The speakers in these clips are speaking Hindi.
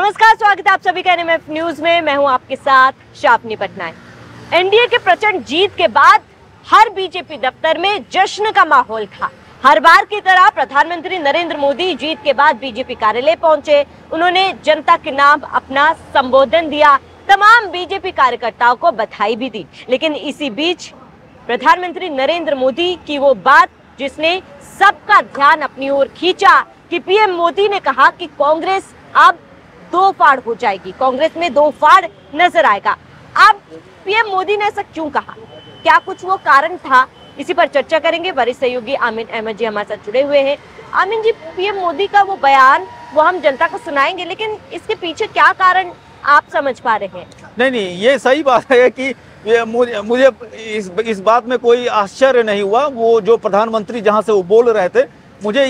नमस्कार, स्वागत है आप सभी का एनएमएफ न्यूज में। मैं हूं आपके साथ शापनी पटनायक। एनडीए के प्रचंड जीत के बाद हर बीजेपी दफ्तर में जश्न का माहौल था। हर बार की तरह प्रधानमंत्री नरेंद्र मोदी जीत के बाद बीजेपी कार्यालय पहुंचे। उन्होंने जनता के नाम अपना संबोधन दिया, तमाम बीजेपी कार्यकर्ताओं को बधाई भी दी। लेकिन इसी बीच प्रधानमंत्री नरेंद्र मोदी की वो बात जिसने सबका ध्यान अपनी ओर खींचा कि पीएम मोदी ने कहा कि कांग्रेस अब दो फाड़ हो जाएगी, कांग्रेस में दो फाड़ नजर आएगा। अब पीएम मोदी ने ऐसा क्यों कहा, क्या कुछ वो कारण था, इसी पर चर्चा करेंगे। वरिष्ठ सहयोगी आमिन अहमद जी हमारे साथ जुड़े हुए हैं। आमिन जी, पीएम मोदी का वो बयान वो हम जनता को सुनाएंगे, लेकिन इसके पीछे क्या कारण आप समझ पा रहे हैं? नहीं, ये सही बात है कि मुझे इस बात में कोई आश्चर्य नहीं हुआ। वो जो प्रधानमंत्री जहां से वो बोल रहे थे, मुझे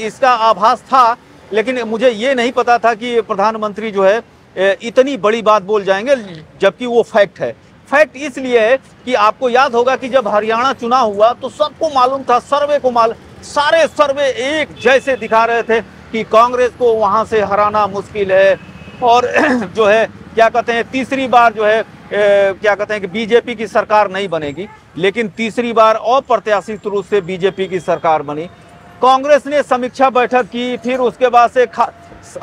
इसका आभास था, लेकिन मुझे ये नहीं पता था कि प्रधानमंत्री जो है इतनी बड़ी बात बोल जाएंगे, जबकि वो फैक्ट है। फैक्ट इसलिए है कि आपको याद होगा कि जब हरियाणा चुनाव हुआ तो सबको मालूम था, सारे सर्वे एक जैसे दिखा रहे थे कि कांग्रेस को वहां से हराना मुश्किल है। और जो है क्या कहते हैं, तीसरी बार जो है क्या कहते हैं कि बीजेपी की सरकार नहीं बनेगी, लेकिन तीसरी बार अप्रत्याशित रूप से बीजेपी की सरकार बनी। कांग्रेस ने समीक्षा बैठक की, फिर उसके बाद से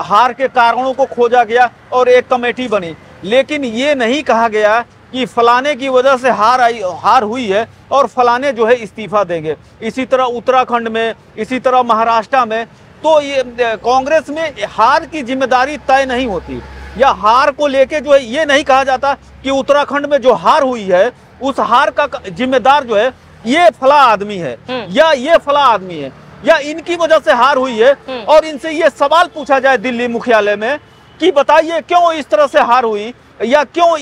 हार के कारणों को खोजा गया और एक कमेटी बनी। लेकिन ये नहीं कहा गया कि फलाने की वजह से हार हुई है और फलाने जो है इस्तीफा देंगे। इसी तरह उत्तराखंड में, इसी तरह महाराष्ट्र में, तो ये कांग्रेस में हार की जिम्मेदारी तय नहीं होती, या हार को लेके जो है ये नहीं कहा जाता कि उत्तराखंड में जो हार हुई है उस हार का जिम्मेदार जो है ये फला आदमी है या ये फला आदमी है या इनकी वजह से हार हुई है। और इनसे ये सवाल पूछा जाए दिल्ली मुख्यालय में कि बताइए क्यों इस तरह से हार हुई या क्यों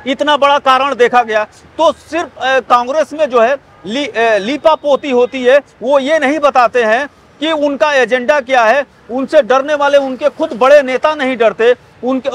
इतना बड़ा कारण देखा गया, तो सिर्फ कांग्रेस में जो है लीपा पोती होती है। वो ये नहीं बताते हैं कि उनका एजेंडा क्या है। उनसे डरने वाले उनके खुद बड़े नेता नहीं डरते, उनके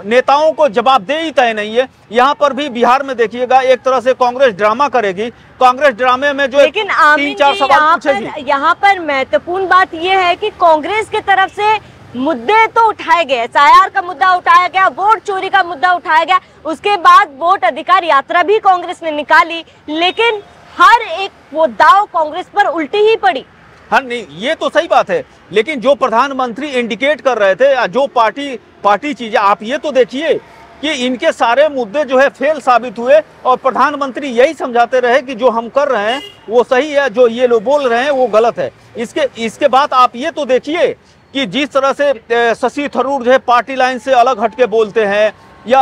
नेताओं को जवाबदेही तय नहीं है। यहाँ पर भी बिहार में देखिएगा, एक तरह से कांग्रेस ड्रामा करेगी। कांग्रेस ड्रामे में जो 3-4 सवाल पूछेगी। यहाँ पर महत्वपूर्ण बात यह है कि कांग्रेस की तरफ से मुद्दे तो उठाए गए, एसआईआर का मुद्दा उठाया गया, वोट चोरी का मुद्दा उठाया गया, उसके बाद वोट अधिकार यात्रा भी कांग्रेस ने निकाली, लेकिन हर एक वो दाव कांग्रेस पर उल्टी ही पड़ी। हाँ, नहीं, ये तो सही बात है, लेकिन जो प्रधानमंत्री इंडिकेट कर रहे थे, जो पार्टी चीजें, आप ये तो देखिए कि इनके सारे मुद्दे जो है फेल साबित हुए और प्रधानमंत्री यही समझाते रहे कि जो हम कर रहे हैं वो सही है, जो ये लोग बोल रहे हैं वो गलत है। इसके बाद आप ये तो देखिए कि जिस तरह से शशि थरूर जो है पार्टी लाइन से अलग हटके बोलते हैं, या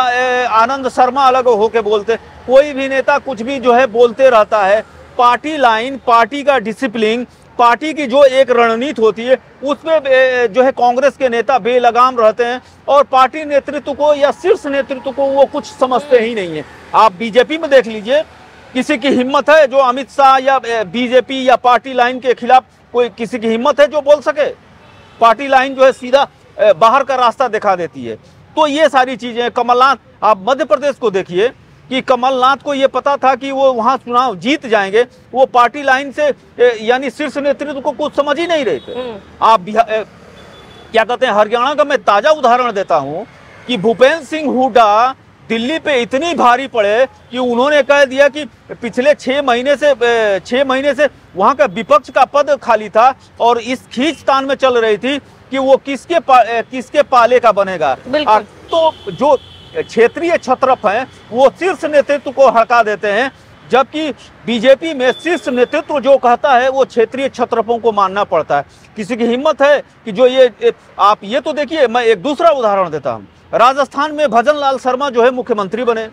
आनंद शर्मा अलग होके बोलते, कोई भी नेता कुछ भी जो है बोलते रहता है। पार्टी लाइन, पार्टी का डिसिप्लिन, पार्टी की जो एक रणनीति होती है उसमें जो है कांग्रेस के नेता बेलगाम रहते हैं और पार्टी नेतृत्व को या शीर्ष नेतृत्व को वो कुछ समझते ही नहीं है। आप बीजेपी में देख लीजिए, किसी की हिम्मत है जो अमित शाह या बीजेपी या पार्टी लाइन के खिलाफ, कोई किसी की हिम्मत है जो बोल सके? पार्टी लाइन जो है सीधा बाहर का रास्ता दिखा देती है। तो ये सारी चीजें, कमलनाथ, आप मध्य प्रदेश को देखिए कि कमलनाथ को ये पता था कि वो वहां चुनाव जीत जाएंगे, वो पार्टी लाइन से यानी शीर्ष नेतृत्व को कुछ समझ ही नहीं रहे थे। आप क्या कहते हैं, हरियाणा का मैं ताजा उदाहरण देता हूं कि भूपेंद्र सिंह हुड्डा दिल्ली पे इतनी भारी पड़े कि उन्होंने कह दिया कि पिछले 6 महीने से वहां का विपक्ष का पद खाली था और इस खींचतान में चल रही थी कि वो किसके पाले का बनेगा। तो जो क्षेत्रीय छत्रप हैं वो शीर्ष नेतृत्व को हटा देते हैं, जबकि बीजेपी में शीर्ष नेतृत्व जो कहता है वो क्षेत्रीय छत्रपों को मानना पड़ता है। किसी की हिम्मत है कि जो ये, आप ये तो देखिए, मैं एक दूसरा उदाहरण देता हूँ। राजस्थान में भजन लाल शर्मा जो है मुख्यमंत्री बने,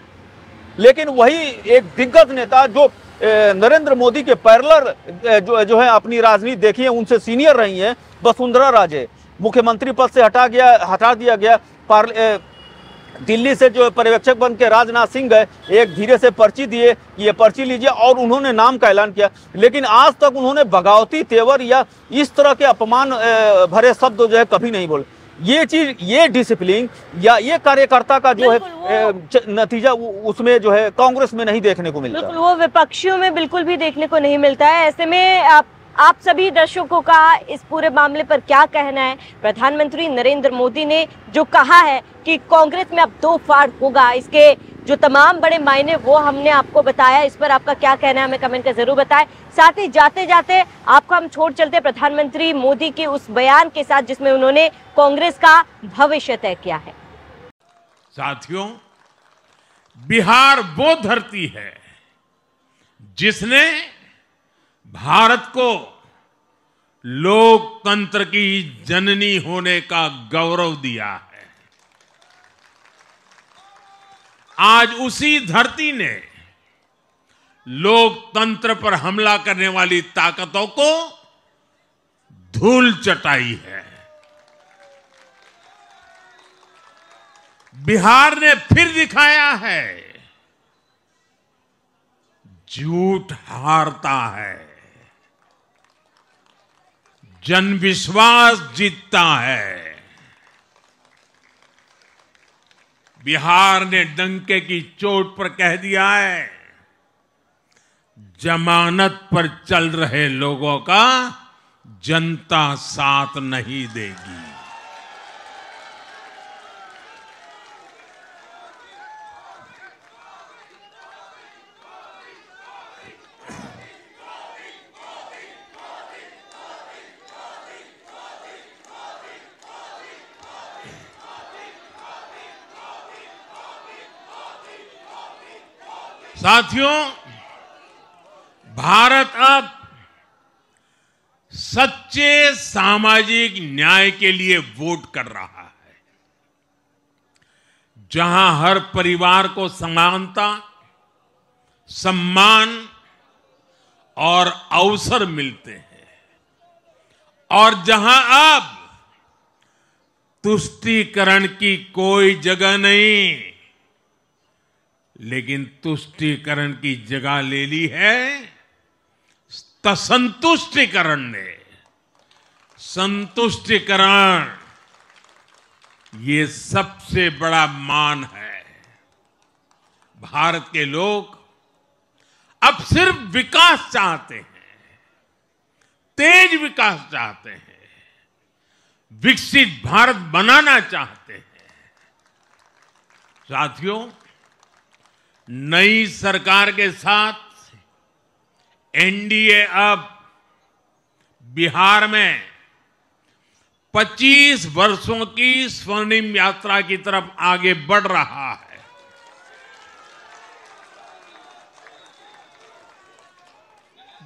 लेकिन वही एक दिग्गज नेता जो नरेंद्र मोदी के पैरेलल जो है अपनी राजनीति देखिए, उनसे सीनियर रही हैं, वसुंधरा राजे, मुख्यमंत्री पद से हटा दिया गया। दिल्ली से जो पर्यवेक्षक बन के राजनाथ सिंह गए, एक धीरे से पर्ची दिए, ये पर्ची लीजिए, और उन्होंने नाम का ऐलान किया, लेकिन आज तक उन्होंने बगावती तेवर या इस तरह के अपमान भरे शब्द जो है कभी नहीं बोले। ये चीज, ये डिसिप्लिन या ये कार्यकर्ता का जो है नतीजा उसमें जो है कांग्रेस में नहीं देखने को मिलता। वो विपक्षियों में बिल्कुल भी देखने को नहीं मिलता है। ऐसे में आप आप सभी दर्शकों का इस पूरे मामले पर क्या कहना है? प्रधानमंत्री नरेंद्र मोदी ने जो कहा है कि कांग्रेस में अब दो फाड़ होगा, इसके जो तमाम बड़े मायने वो हमने आपको बताया, इस पर आपका क्या कहना है हमें कमेंट कर जरूर बताएं। साथ ही जाते जाते आपको हम छोड़ चलते प्रधानमंत्री मोदी के उस बयान के साथ जिसमें उन्होंने कांग्रेस का भविष्य तय किया है। साथियों, बिहार वो धरती है जिसने भारत को लोकतंत्र की जननी होने का गौरव दिया है। आज उसी धरती ने लोकतंत्र पर हमला करने वाली ताकतों को धूल चटाई है। बिहार ने फिर दिखाया है झूठ हारता है, जन विश्वास जीतता है। बिहार ने डंके की चोट पर कह दिया है, जमानत पर चल रहे लोगों का जनता साथ नहीं देगी। साथियों, भारत अब सच्चे सामाजिक न्याय के लिए वोट कर रहा है, जहां हर परिवार को समानता, सम्मान और अवसर मिलते हैं, और जहां अब तुष्टीकरण की कोई जगह नहीं, लेकिन तुष्टीकरण की जगह ले ली है संतुष्टीकरण ने। संतुष्टीकरण ये सबसे बड़ा मान है। भारत के लोग अब सिर्फ विकास चाहते हैं, तेज विकास चाहते हैं, विकसित भारत बनाना चाहते हैं। साथियों, नई सरकार के साथ एनडीए अब बिहार में 25 वर्षों की स्वर्णिम यात्रा की तरफ आगे बढ़ रहा है।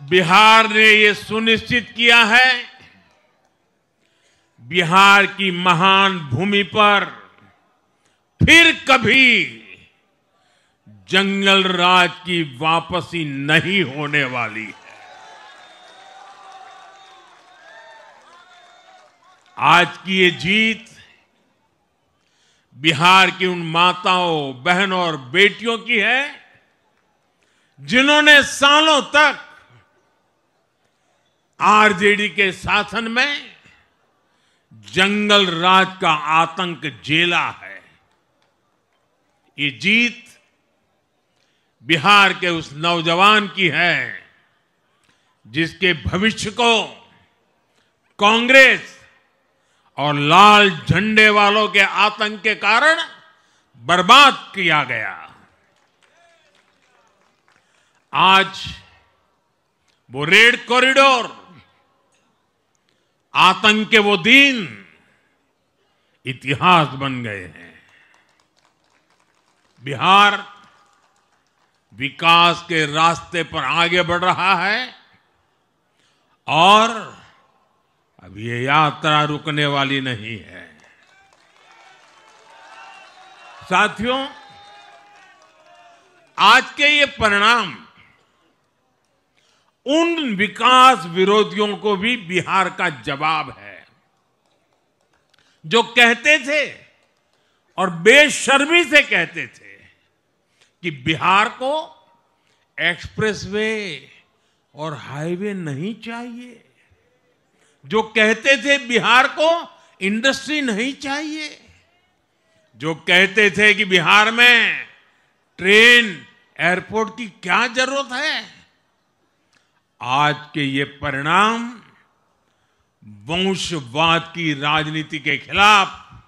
बिहार ने ये सुनिश्चित किया है, बिहार की महान भूमि पर फिर कभी जंगल राज की वापसी नहीं होने वाली है। आज की ये जीत बिहार की उन माताओं, बहनों और बेटियों की है जिन्होंने सालों तक आरजेडी के शासन में जंगल राज का आतंक झेला है। ये जीत बिहार के उस नौजवान की है जिसके भविष्य को कांग्रेस और लाल झंडे वालों के आतंक के कारण बर्बाद किया गया। आज वो रेड कॉरिडोर, आतंक के वो दिन इतिहास बन गए हैं। बिहार विकास के रास्ते पर आगे बढ़ रहा है और अब ये यात्रा रुकने वाली नहीं है। साथियों, आज के ये परिणाम उन विकास विरोधियों को भी बिहार का जवाब है जो कहते थे और बेशर्मी से कहते थे कि बिहार को एक्सप्रेसवे और हाईवे नहीं चाहिए, जो कहते थे बिहार को इंडस्ट्री नहीं चाहिए, जो कहते थे कि बिहार में ट्रेन, एयरपोर्ट की क्या जरूरत है। आज के ये परिणाम वंशवाद की राजनीति के खिलाफ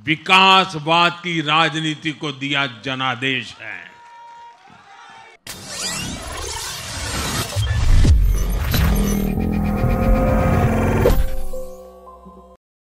विकासवाद की राजनीति को दिया जनादेश है।